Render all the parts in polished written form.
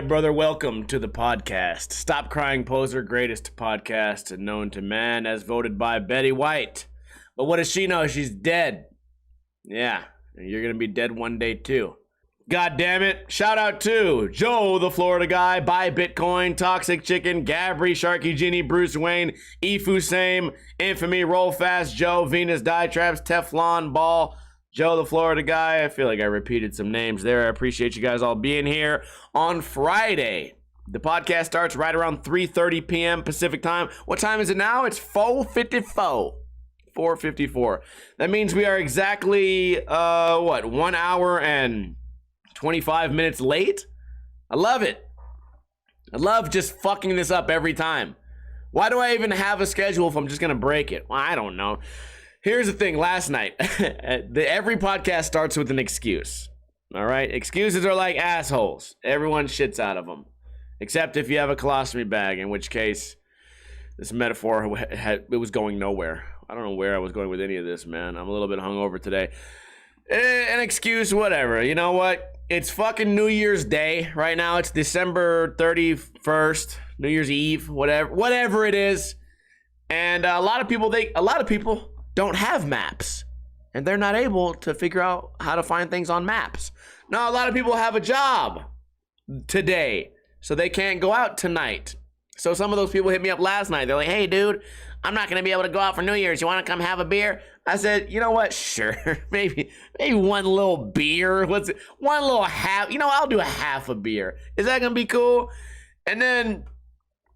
brother. Welcome to the podcast. Stop Crying Poser, greatest podcast known to man, as voted by Betty White. But what does she know? She's dead. Yeah, and you're going to be dead one day too. God damn it. Shout out to Joe, the Florida guy, Buy Bitcoin, Toxic Chicken, Gabri, Sharky Genie, Bruce Wayne, Efu Same, Infamy, Roll Fast, Joe, Venus, Die Traps, Teflon, Ball, Joe, the Florida guy. I feel like I repeated some names there. I appreciate you guys all being here on Friday. The podcast starts right around 3:30 p.m. Pacific time. What time is it now? It's 4:54. 4:54. That means we are exactly, 1 hour and 25 minutes late? I love it. I love just fucking this up every time. Why do I even have a schedule if I'm just going to break it? Well, I don't know. Here's the thing. Last night, every podcast starts with an excuse. All right? Excuses are like assholes. Everyone shits out of them. Except if you have a colostomy bag, in which case this metaphor, it was going nowhere. I don't know where I was going with any of this, man. I'm a little bit hungover today. An excuse, whatever. You know what? It's fucking New Year's Day right now. It's December 31st, New Year's Eve, whatever it is. And a lot of people don't have maps, and they're not able to figure out how to find things on maps. Now, a lot of people have a job today, so they can't go out tonight. So some of those people hit me up last night. They're like, "Hey, dude, I'm not going to be able to go out for New Year's. You want to come have a beer?" I said, you know what? Sure. maybe one little beer. One little half. I'll do a half a beer. Is that going to be cool? And then,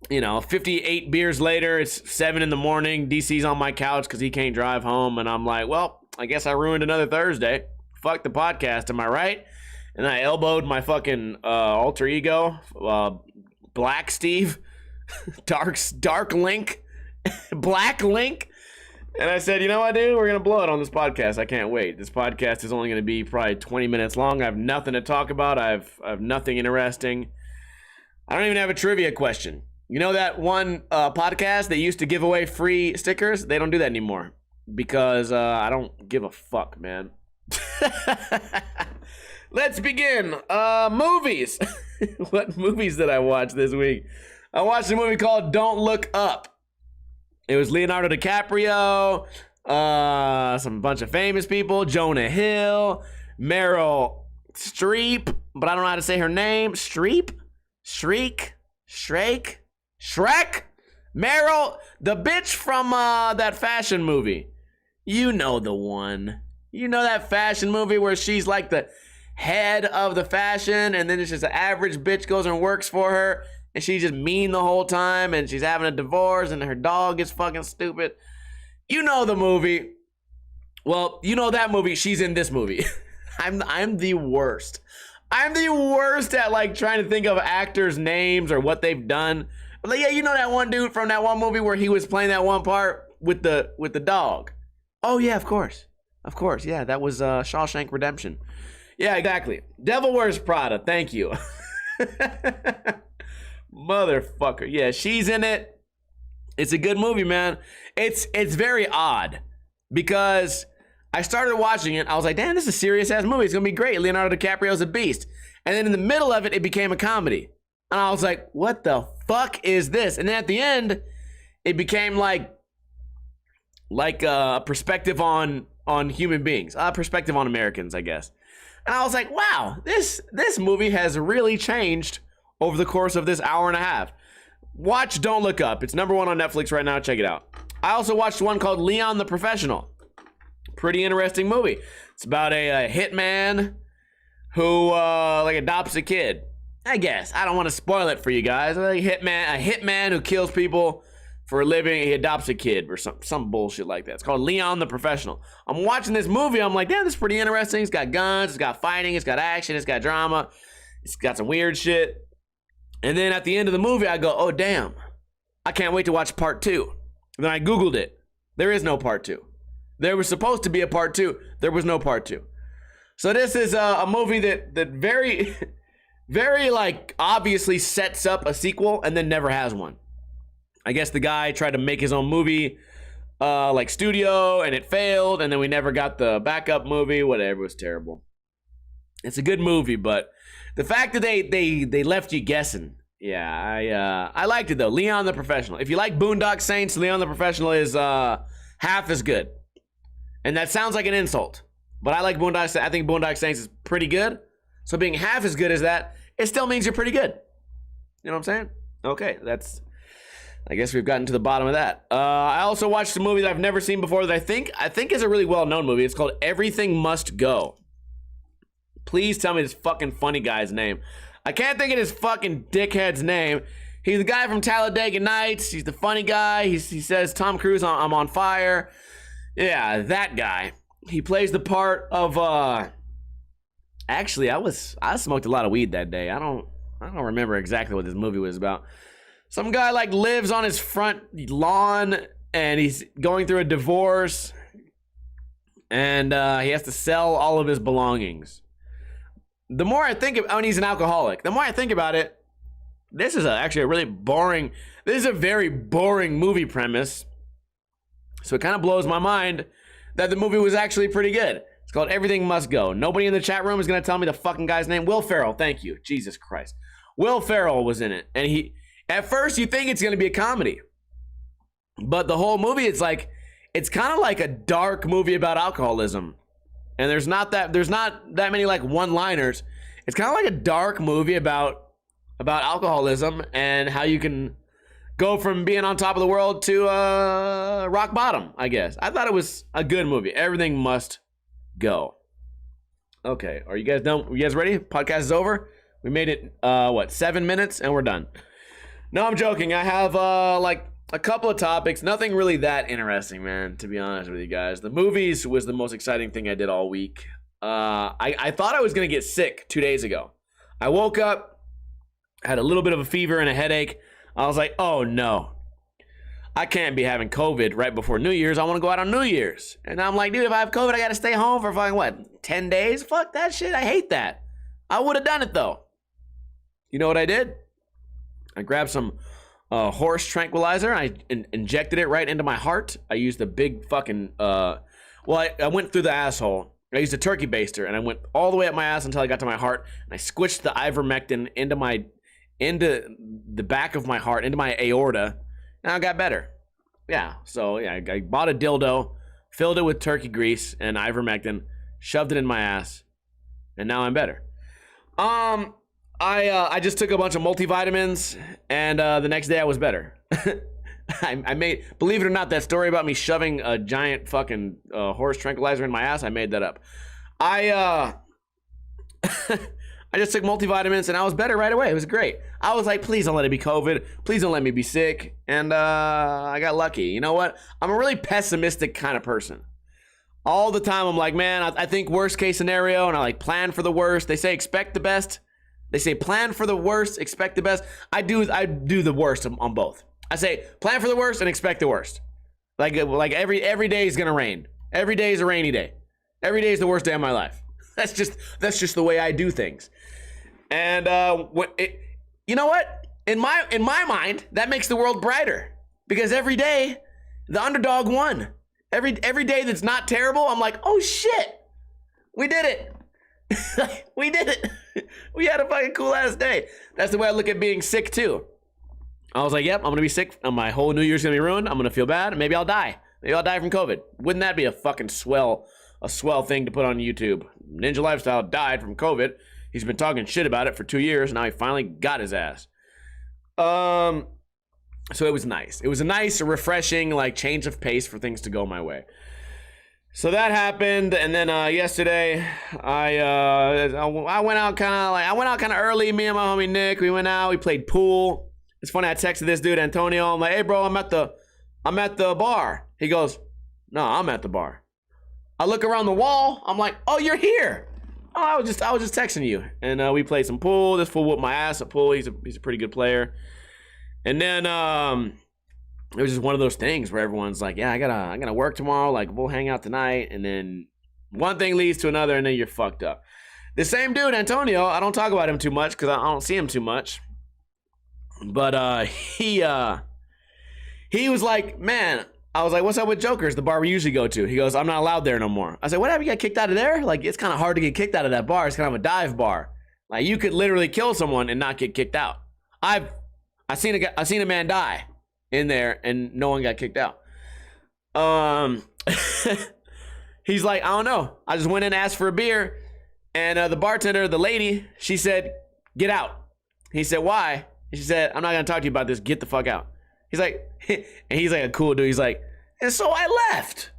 58 beers later, it's 7 in the morning. DC's on my couch because he can't drive home. And I'm like, well, I guess I ruined another Thursday. Fuck the podcast. Am I right? And I elbowed my fucking alter ego, Black Steve, Dark Link, Black Link. And I said, you know what, dude? We're going to blow it on this podcast. I can't wait. This podcast is only going to be probably 20 minutes long. I have nothing to talk about. I have nothing interesting. I don't even have a trivia question. You know that one podcast that used to give away free stickers? They don't do that anymore because I don't give a fuck, man. Let's begin. Movies. What movies did I watch this week? I watched a movie called Don't Look Up. It was Leonardo DiCaprio, some bunch of famous people, Jonah Hill, Meryl Streep, but I don't know how to say her name. Streep? Shriek? Shrek? Shrek? Meryl, the bitch from that fashion movie. You know the one. You know that fashion movie where she's like the head of the fashion, and then it's just an average bitch goes and works for her. And she's just mean the whole time, and she's having a divorce, and her dog is fucking stupid. You know the movie. Well, you know that movie. She's in this movie. I'm the worst. I'm the worst at like trying to think of actors' names or what they've done. But like, yeah, you know that one dude from that one movie where he was playing that one part with the dog. Oh yeah, of course. Yeah, that was Shawshank Redemption. Yeah, exactly. Devil Wears Prada. Thank you. Motherfucker. Yeah, she's in it. It's a good movie, man. It's very odd because I started watching it. I was like, damn, this is a serious ass movie. It's gonna be great. Leonardo DiCaprio's a beast. And then in the middle of it, it became a comedy. And I was like, what the fuck is this? And then at the end, it became like a perspective on human beings, a perspective on Americans, I guess. And I was like, wow, this movie has really changed over the course of this hour and a half. Watch Don't Look Up. It's #1 on Netflix right now. Check it out. I also watched one called Leon the Professional. Pretty interesting movie. It's about a hitman who adopts a kid. I guess. I don't want to spoil it for you guys. A hitman who kills people for a living. He adopts a kid or some bullshit like that. It's called Leon the Professional. I'm watching this movie. I'm like, damn, this is pretty interesting. It's got guns. It's got fighting. It's got action. It's got drama. It's got some weird shit. And then at the end of the movie, I go, oh, damn. I can't wait to watch part 2. And then I Googled it. There is no part 2. There was supposed to be a part 2. There was no part 2. So this is a movie that very, very, like, obviously sets up a sequel and then never has one. I guess the guy tried to make his own movie, studio, and it failed. And then we never got the backup movie. Whatever. It was terrible. It's a good movie, but The fact that they left you guessing. Yeah, I liked it though. Leon the Professional. If you like Boondock Saints, Leon the Professional is half as good. And that sounds like an insult, but I like Boondock Saints. I think Boondock Saints is pretty good. So being half as good as that, it still means you're pretty good. You know what I'm saying? Okay, I guess we've gotten to the bottom of that. I also watched a movie that I've never seen before that I think is a really well-known movie. It's called Everything Must Go. Please tell me this fucking funny guy's name. I can't think of his fucking dickhead's name. He's the guy from Talladega Nights. He's the funny guy. He says, Tom Cruise, I'm on fire. Yeah, that guy. He plays the part of, actually, I smoked a lot of weed that day. I don't remember exactly what this movie was about. Some guy like lives on his front lawn and he's going through a divorce and he has to sell all of his belongings. The more I think of, he's an alcoholic. The more I think about it, this is actually a really boring, this is a very boring movie premise. So it kind of blows my mind that the movie was actually pretty good. It's called Everything Must Go. Nobody in the chat room is going to tell me the fucking guy's name. Will Ferrell, thank you. Jesus Christ. Will Ferrell was in it. And at first you think it's going to be a comedy. But the whole movie, it's kind of like a dark movie about alcoholism. And there's not that many like one-liners. It's kind of like a dark movie about alcoholism and how you can go from being on top of the world to rock bottom, I guess. I thought it was a good movie. Everything Must Go. Okay, are you guys done? Are you guys ready? Podcast is over. We made it, 7 minutes and we're done. No, I'm joking. I have like a couple of topics. Nothing really that interesting, man, to be honest with you guys. The movies was the most exciting thing I did all week. I thought I was going to get sick 2 days ago. I woke up, had a little bit of a fever and a headache. I was like, oh no, I can't be having COVID right before New Year's. I want to go out on New Year's. And I'm like, dude, if I have COVID, I got to stay home for fucking 10 days? Fuck that shit. I hate that. I would have done it though. You know what I did? I grabbed some horse tranquilizer. I injected it right into my heart. I used a big fucking, I went through the asshole. I used a turkey baster and I went all the way up my ass until I got to my heart. And I squished the ivermectin into the back of my heart, into my aorta. And I got better. Yeah, so yeah, I bought a dildo, filled it with turkey grease and ivermectin, shoved it in my ass, and now I'm better. I just took a bunch of multivitamins, and the next day I was better. I made, believe it or not, that story about me shoving a giant fucking horse tranquilizer in my ass, I made that up. I just took multivitamins, and I was better right away. It was great. I was like, please don't let it be COVID. Please don't let me be sick. And I got lucky. You know what? I'm a really pessimistic kind of person. All the time, I'm like, man, I think worst case scenario, and I like plan for the worst. They say expect the best. They say plan for the worst, expect the best. I do the worst on both. I say plan for the worst and expect the worst. Like every day is gonna rain. Every day is a rainy day. Every day is the worst day of my life. That's just the way I do things. And you know what? In my mind, that makes the world brighter because every day the underdog won. Every day that's not terrible, I'm like, oh shit, we did it. We did it. We had a fucking cool ass day. That's the way I look at being sick too. I was like, yep, I'm gonna be sick. My whole New Year's gonna be ruined. I'm gonna feel bad. Maybe I'll die. Maybe I'll die from COVID. Wouldn't that be a fucking swell thing to put on YouTube? Ninja Lifestyle died from COVID. He's been talking shit about it for 2 years. Now he finally got his ass. So it was nice. It was a nice, refreshing, like change of pace for things to go my way. So that happened, and then yesterday I went out kind of early. Me and my homie Nick, we went out. We played pool. It's funny. I texted this dude Antonio. I'm like, hey bro, I'm at the bar. He goes, no, I'm at the bar. I look around the wall. I'm like, oh, you're here. Oh, I was just texting you, and we played some pool. This fool whooped my ass at pool. He's a pretty good player. And then it was just one of those things where everyone's like, yeah, I gotta work tomorrow. Like, we'll hang out tonight. And then one thing leads to another, and then you're fucked up. The same dude, Antonio, I don't talk about him too much because I don't see him too much. But he was like, man, I was like, what's up with Joker's, the bar we usually go to? He goes, I'm not allowed there no more. I said, what happened? You got kicked out of there? Like, it's kind of hard to get kicked out of that bar. It's kind of a dive bar. Like you could literally kill someone and not get kicked out. I seen a man die in there and no one got kicked out. He's like, I don't know. I just went in and asked for a beer, and the bartender, the lady, she said, "Get out." He said, "Why?" She said, "I'm not gonna talk to you about this. Get the fuck out." He's like, and he's like a cool dude. He's like, and so I left.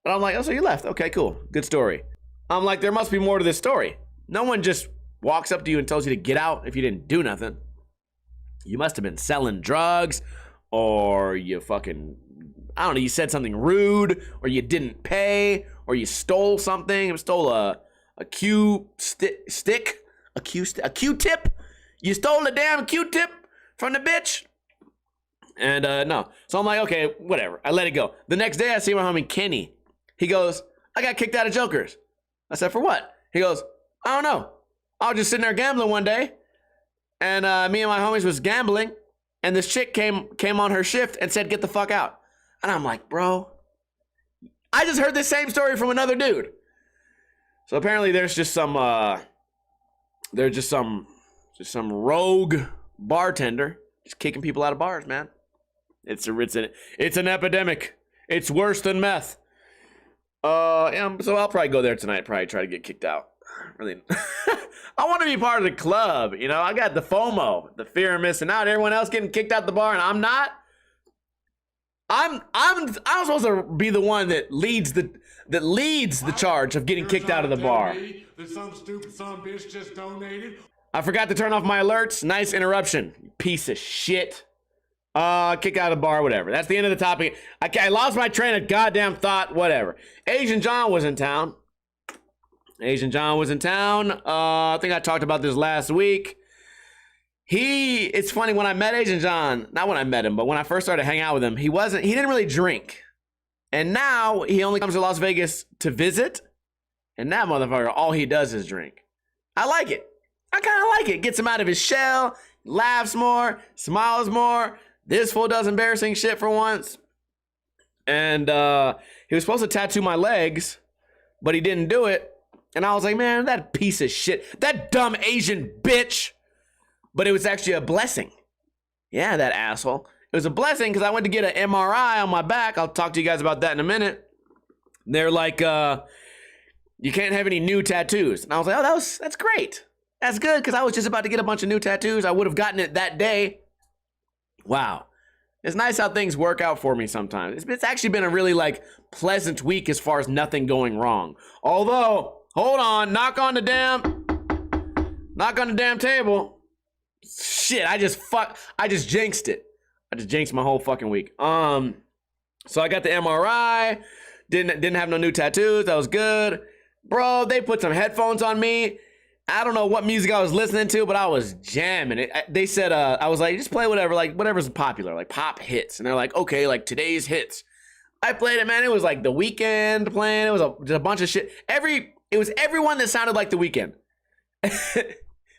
And I'm like, oh, so you left? Okay, cool, good story. I'm like, there must be more to this story. No one just walks up to you and tells you to get out if you didn't do nothing. You must have been selling drugs, or you fucking, I don't know, you said something rude, or you didn't pay, or you stole something. You stole a Q-tip. You stole a damn Q-tip from the bitch. And no. So I'm like, okay, whatever. I let it go. The next day I see my homie Kenny. He goes, I got kicked out of Jokers. I said, for what? He goes, I don't know. I was just sitting there gambling one day, and me and my homies was gambling, and this chick came on her shift and said, get the fuck out. And I'm like, bro, I just heard this same story from another dude. So apparently there's just some rogue bartender just kicking people out of bars, man. It's an epidemic. It's worse than meth. Yeah, so I'll probably go there tonight, probably try to get kicked out. Really, I want to be part of the club, you know. I got the FOMO, the fear of missing out. Everyone else getting kicked out the bar, and I'm not. I'm supposed to be the one that leads the charge of getting kicked out of the bar. That some stupid son bitch just donated. I forgot to turn off my alerts. Nice interruption, you piece of shit. Kick out of the bar, whatever. That's the end of the topic. I lost my train of goddamn thought, whatever. Asian John was in town. I think I talked about this last week. It's funny, when I met Asian John, not when I met him, but when I first started hanging out with him, he didn't really drink. And now he only comes to Las Vegas to visit. And that motherfucker, all he does is drink. I like it. I kind of like it. Gets him out of his shell, laughs more, smiles more. This fool does embarrassing shit for once. And he was supposed to tattoo my legs, but he didn't do it. And I was like, man, that piece of shit, that dumb Asian bitch. But it was actually a blessing. Yeah, that asshole. It was a blessing because I went to get an MRI on my back. I'll talk to you guys about that in a minute. They're like, you can't have any new tattoos. And I was like, oh, that's great. That's good, because I was just about to get a bunch of new tattoos. I would have gotten it that day. Wow. It's nice how things work out for me sometimes. It's actually been a really, pleasant week as far as nothing going wrong. Although, hold on, knock on the damn table. Shit, I just jinxed it. I just jinxed my whole fucking week. So I got the MRI. Didn't have no new tattoos. That was good. Bro, they put some headphones on me. I don't know what music I was listening to, but I was jamming it. They said, I was like, just play whatever, whatever's popular, like pop hits. And they're like, okay, today's hits. I played it, man. It was like The Weeknd playing. It was a bunch of shit. It was everyone that sounded like The Weeknd.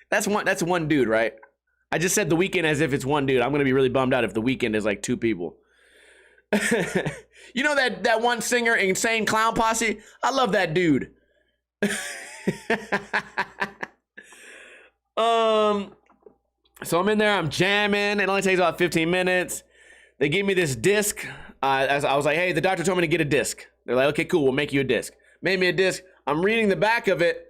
That's one dude, right? I just said The Weeknd as if it's one dude. I'm going to be really bummed out if The Weeknd is like two people. You know that one singer, Insane Clown Posse? I love that dude. So I'm in there, I'm jamming. It only takes about 15 minutes. They give me this disc. I was like, hey, the doctor told me to get a disc. They're like, okay, cool, we'll make you a disc. Made me a disc. I'm reading the back of it.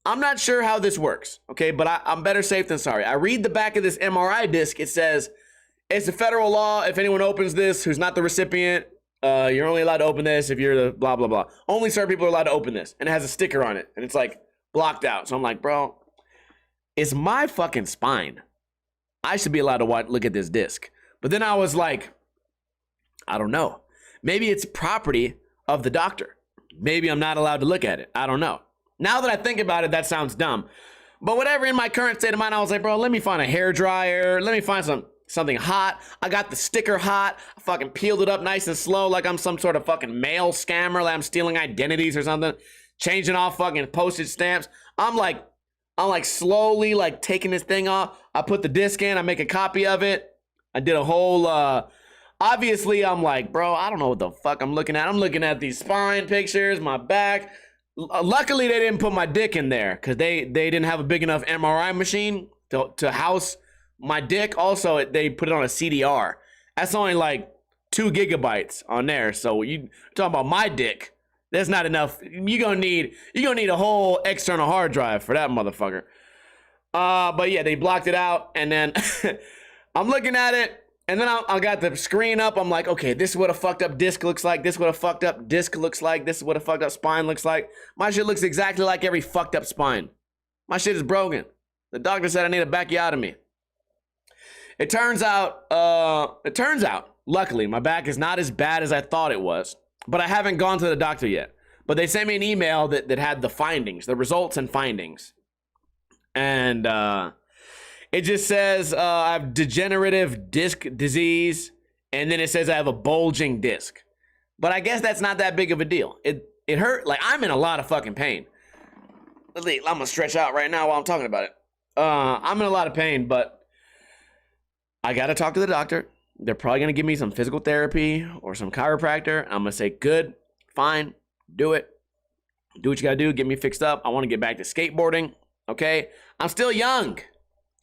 I'm not sure how this works, okay, but I'm better safe than sorry. I read the back of this MRI disc. It says, it's a federal law. If anyone opens this who's not the recipient, you're only allowed to open this if you're the blah, blah, blah. Only certain people are allowed to open this. And it has a sticker on it. And it's blocked out. So I'm like, bro, it's my fucking spine. I should be allowed to look at this disc. But then I was like, I don't know. Maybe it's property of the doctor. Maybe I'm not allowed to look at it. I don't know. Now that I think about it, that sounds dumb. But whatever, in my current state of mind, I was like, bro, let me find a hairdryer. Let me find something hot. I got the sticker hot. I fucking peeled it up nice and slow like I'm some sort of fucking mail scammer, like I'm stealing identities or something. Changing off fucking postage stamps. I'm slowly taking this thing off. I put the disc in. I make a copy of it. I did a whole, obviously I'm like, bro, I don't know what the fuck I'm looking at. I'm looking at these spine pictures, my back. Luckily, they didn't put my dick in there because they didn't have a big enough MRI machine to house my dick. Also, they put it on a CDR. That's only like 2 gigabytes on there. So you talking about my dick? That's not enough. You're gonna need a whole external hard drive for that motherfucker. But yeah, they blocked it out, and then I'm looking at it, and then I got the screen up. I'm like, okay, this is what a fucked up disc looks like. This is what a fucked up disc looks like. This is what a fucked up spine looks like. My shit looks exactly like every fucked up spine. My shit is broken. The doctor said I need a backiotomy. It turns out, luckily, my back is not as bad as I thought it was. But I haven't gone to the doctor yet. But they sent me an email that had the findings, the results and findings. And it just says I have degenerative disc disease. And then it says I have a bulging disc. But I guess that's not that big of a deal. It hurt. Like, I'm in a lot of fucking pain. I'm going to stretch out right now while I'm talking about it. I'm in a lot of pain, but I got to talk to the doctor. They're probably going to give me some physical therapy or some chiropractor. I'm going to say, good, fine, do it. Do what you got to do. Get me fixed up. I want to get back to skateboarding. Okay. I'm still young.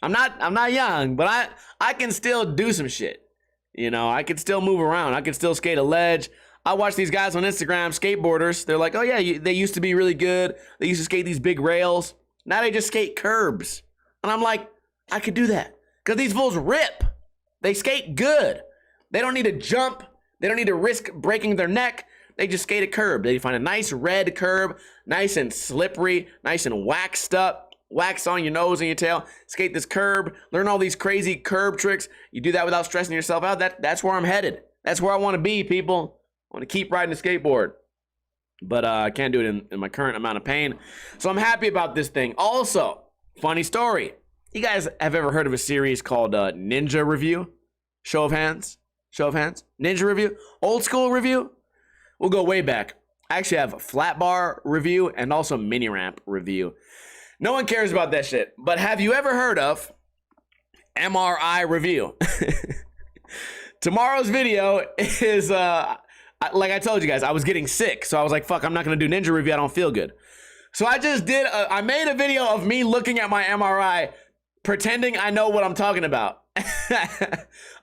I'm not young, but I can still do some shit. You know, I can still move around. I can still skate a ledge. I watch these guys on Instagram, skateboarders. They're like, oh yeah, they used to be really good. They used to skate these big rails. Now they just skate curbs. And I'm like, I could do that. Because these fools rip. They skate good. They don't need to jump. They don't need to risk breaking their neck. They just skate a curb. They find a nice red curb, nice and slippery, nice and waxed up. Wax on your nose and your tail. Skate this curb. Learn all these crazy curb tricks. You do that without stressing yourself out. That's where I'm headed. That's where I want to be, people. I want to keep riding a skateboard. But I can't do it in my current amount of pain. So I'm happy about this thing. Also, funny story. You guys have ever heard of a series called Ninja Review? Show of hands? Show of hands? Ninja Review? Old School Review? We'll go way back. I actually have a flat bar review and also mini ramp review. No one cares about that shit. But have you ever heard of MRI Review? Tomorrow's video is, like I told you guys, I was getting sick. So I was like, fuck, I'm not going to do Ninja Review. I don't feel good. So I just did, I made a video of me looking at my MRI, pretending I know what I'm talking about.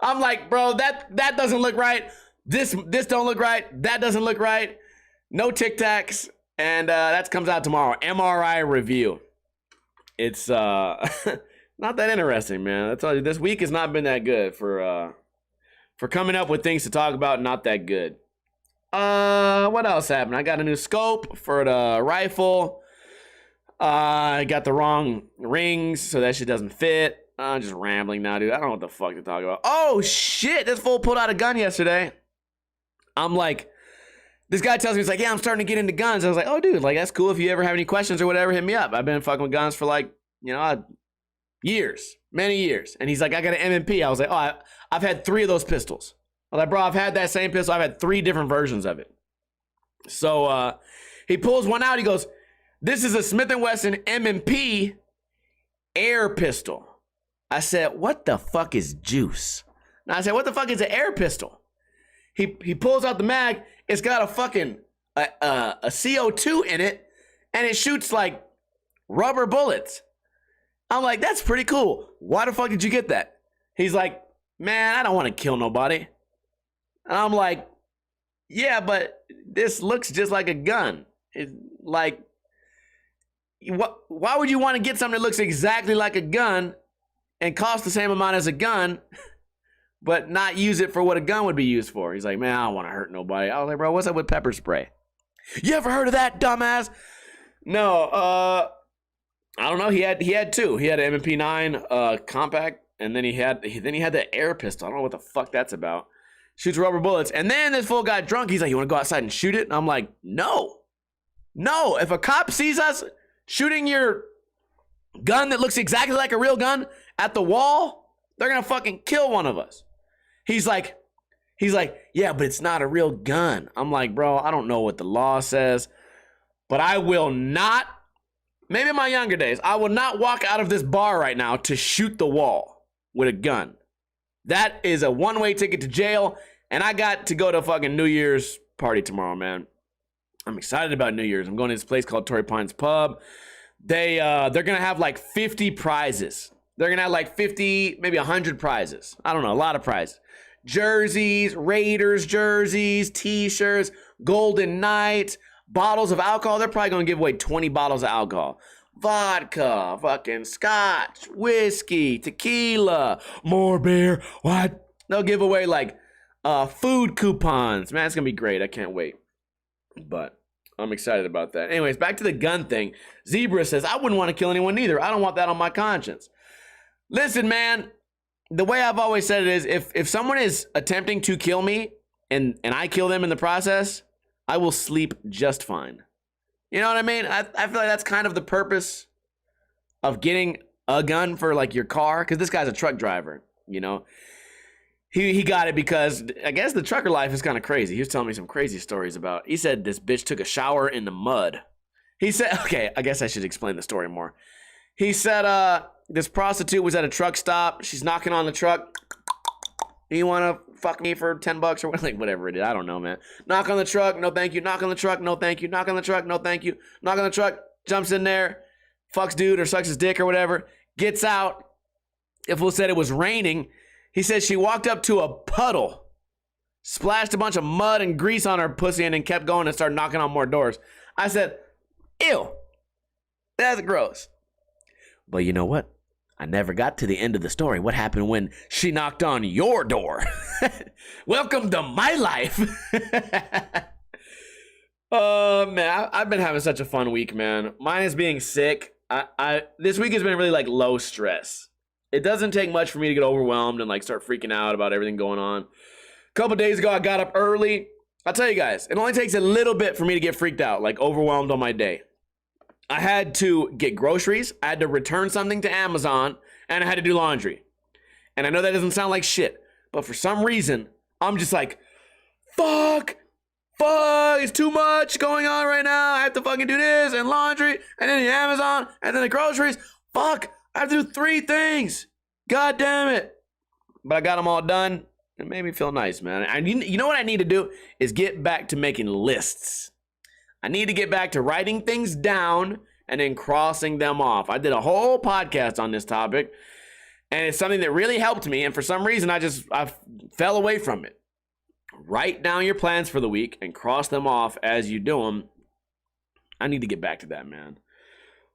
I'm like, bro, that doesn't look right. This don't look right. That doesn't look right. No Tic Tacs. And that comes out tomorrow. MRI Review. It's not that interesting, man. I tell you, this week has not been that good for coming up with things to talk about. Not that good. What else happened? I got a new scope for the rifle. I got the wrong rings, so that shit doesn't fit. I'm just rambling now, dude. I don't know what the fuck to talk about. Oh shit! This fool pulled out a gun yesterday. I'm like, this guy tells me, he's like, yeah, I'm starting to get into guns. I was like, oh, dude, like, that's cool. If you ever have any questions or whatever, hit me up. I've been fucking with guns for like, you know, years, many years. And he's like, I got an M&P. I was like, oh, I've had 3 of those pistols. I was like, bro, I've had that same pistol. I've had 3 different versions of it. So he pulls one out. He goes, this is a Smith & Wesson M&P air pistol. I said, what the fuck is juice? And I said, what the fuck is an air pistol? He pulls out the mag. It's got a fucking a CO2 in it, and it shoots like rubber bullets. I'm like, that's pretty cool. Why the fuck did you get that? He's like, man, I don't want to kill nobody. And I'm like, yeah, but this looks just like a gun. It's like, why would you want to get something that looks exactly like a gun and cost the same amount as a gun, but not use it for what a gun would be used for? He's like, man, I don't want to hurt nobody. I was like, bro, what's up with pepper spray? You ever heard of that, dumbass? No, I don't know. He had 2. He had an M&P 9 compact, and then he had the air pistol. I don't know what the fuck that's about. Shoots rubber bullets. And then this fool got drunk. He's like, you want to go outside and shoot it? And I'm like, no. If a cop sees us shooting your gun that looks exactly like a real gun at the wall, they're gonna fucking kill one of us. He's like, yeah, but it's not a real gun. I'm like, bro, I don't know what the law says, but I will not, maybe in my younger days, I will not walk out of this bar right now to shoot the wall with a gun. That is a one-way ticket to jail, and I got to go to fucking New Year's party tomorrow, man. I'm excited about New Year's. I'm going to this place called Torrey Pines Pub. They're gonna have like 50 prizes. They're gonna have like 50, maybe 100 prizes. I don't know, a lot of prizes. Jerseys, Raiders jerseys, t-shirts, Golden Knights, bottles of alcohol. They're probably gonna give away 20 bottles of alcohol. Vodka, fucking scotch, whiskey, tequila, more beer. What? They'll give away like food coupons. Man, it's gonna be great. I can't wait. But I'm excited about that. Anyways, back to the gun thing. Zebra says, I wouldn't want to kill anyone either. I don't want that on my conscience. Listen, man, the way I've always said it is if someone is attempting to kill me and I kill them in the process, I will sleep just fine. You know what I mean? I feel like that's kind of the purpose of getting a gun for like your car, because this guy's a truck driver, you know? He got it because I guess the trucker life is kind of crazy. He was telling me some crazy stories about, he said this bitch took a shower in the mud. He said, okay, I guess I should explain the story more. He said this prostitute was at a truck stop. She's knocking on the truck. You want to fuck me for $10 or like whatever it is? I don't know, man. Knock on the truck. No, thank you. Knock on the truck. No, thank you. Knock on the truck. No, thank you. Knock on the truck. Jumps in there. Fucks dude or sucks his dick or whatever. Gets out. If we'll said it was raining. He says she walked up to a puddle, splashed a bunch of mud and grease on her pussy, and then kept going and started knocking on more doors. I said, ew, that's gross. But you know what? I never got to the end of the story. What happened when she knocked on your door? Welcome to my life. Man, I've been having such a fun week, man. Mine is being sick. This week has been really like low stress. It doesn't take much for me to get overwhelmed and like start freaking out about everything going on. A couple days ago, I got up early. I'll tell you guys, it only takes a little bit for me to get freaked out, like overwhelmed on my day. I had to get groceries, I had to return something to Amazon, and I had to do laundry. And I know that doesn't sound like shit, but for some reason, I'm just like, fuck, it's too much going on right now. I have to fucking do this and laundry, and then the Amazon, and then the groceries. Fuck, I have to do 3 things. God damn it. But I got them all done. It made me feel nice, man. You know what I need to do is get back to making lists. I need to get back to writing things down and then crossing them off. I did a whole podcast on this topic, and it's something that really helped me. And for some reason, I fell away from it. Write down your plans for the week and cross them off as you do them. I need to get back to that, man.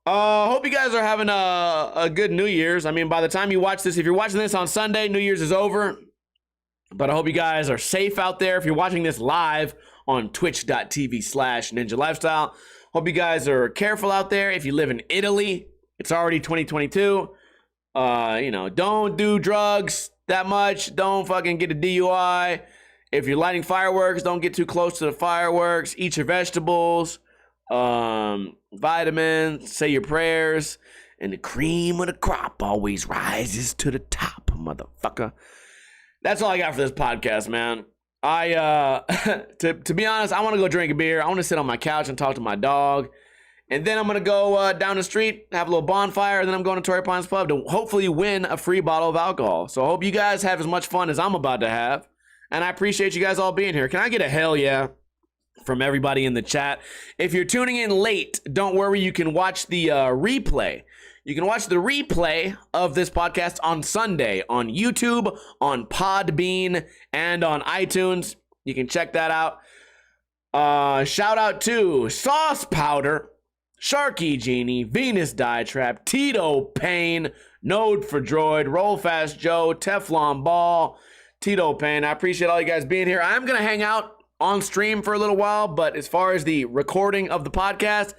Hope you guys are having a good New Year's. I mean, by the time you watch this, if you're watching this on Sunday, New Year's is over. But I hope you guys are safe out there. If you're watching this live on twitch.tv/Ninja Lifestyle, hope you guys are careful out there. If you live in Italy, it's already 2022. Don't do drugs that much. Don't fucking get a DUI. If you're lighting fireworks, don't get too close to the fireworks. Eat your vegetables. Vitamins, say your prayers, and the cream of the crop always rises to the top, motherfucker. That's all I got for this podcast, man. To be honest, I want to go drink a beer. I want to sit on my couch and talk to my dog, and then I'm gonna go down the street, have a little bonfire, and then I'm going to Torrey Pines Pub to hopefully win a free bottle of alcohol. So I hope you guys have as much fun as I'm about to have, and I appreciate you guys all being here. Can I get a hell yeah from everybody in the chat? If you're tuning in late, don't worry, you can watch the replay. You can watch the replay of this podcast on Sunday on YouTube, on Podbean, and on iTunes. You can check that out. Shout out to Sauce Powder, Sharky Genie, Venus Dietrap, Tito Payne, Node for Droid, Roll Fast Joe, Teflon Ball, Tito Payne. I appreciate all you guys being here. I'm going to hang out on stream for a little while, but as far as the recording of the podcast,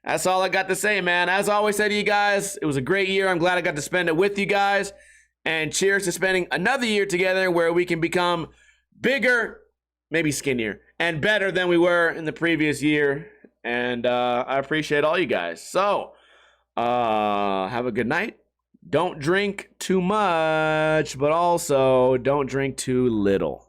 that's all I got to say, man. As I always say to you guys, it was a great year. I'm glad I got to spend it with you guys. And cheers to spending another year together where we can become bigger, maybe skinnier, and better than we were in the previous year. And I appreciate all you guys. So, have a good night. Don't drink too much, but also don't drink too little.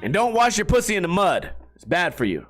And And don't wash your pussy in the mud. It's bad for you.